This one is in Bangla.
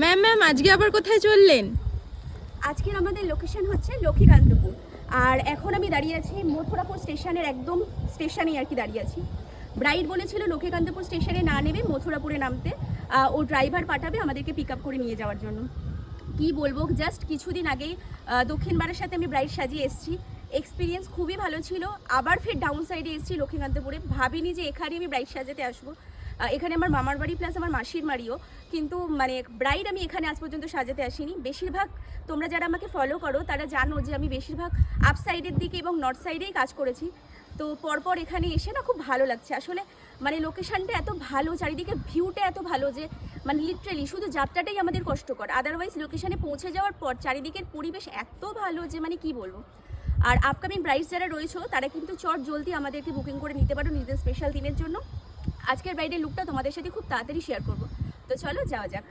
ম্যাম আজকে আবার কোথায় চললেন? আজকের আমাদের লোকেশন হচ্ছে লক্ষ্মীকান্তপুর। আর এখন আমি দাঁড়িয়ে আছি মথুরাপুর স্টেশনের একদম স্টেশনেই আর কি দাঁড়িয়ে আছি। ব্রাইড বলেছিল লক্ষ্মীকান্তপুর স্টেশনে না নেবে মথুরাপুরে নামতে, ও ড্রাইভার পাঠাবে আমাদেরকে পিক আপ করে নিয়ে যাওয়ার জন্য। কি বলবো, জাস্ট কিছুদিন আগেই দক্ষিণবারের সাথে আমি ব্রাইড সাজিয়ে এসেছি। এক্সপিরিয়েন্স খুবই ভালো ছিল। আবার ফের ডাউন সাইডে এসেছি লক্ষ্মীকান্তপুরে, ভাবিনি যে এখানে আমি ব্রাইড সাজাতে আসবো। এখানে আমার মামার বাড়ি প্লাস আমার মাসির বাড়িও, কিন্তু মানে ব্রাইড আমি এখানে আজ পর্যন্ত সাজাতে আসিনি। বেশিরভাগ তোমরা যারা আমাকে ফলো করো তারা জানো যে আমি বেশিরভাগ আপ সাইডের দিকে এবং নর্থ সাইডেই কাজ করেছি। তো পরপর এখানে এসে না খুব ভালো লাগছে আসলে। মানে লোকেশানটা এত ভালো, চারিদিকে ভিউটা এত ভালো যে মানে লিটারেলি শুধু যাত্রাটাই আমাদের কষ্টকর, আদারওয়াইজ লোকেশানে পৌঁছে যাওয়ার পর চারিদিকের পরিবেশ এত ভালো যে মানে কি বলবো। আর আপকামিং ব্রাইডস যারা রয়েছে তারা কিন্তু চট জলদি আমাদেরকে বুকিং করে নিতে পারো নিজেদের স্পেশাল দিনের জন্য। আজকের ব্রাইডের লুকটা তোমাদের সাথে খুব তাড়াতাড়ি শেয়ার করবো, তো চলো যাওয়া যাক।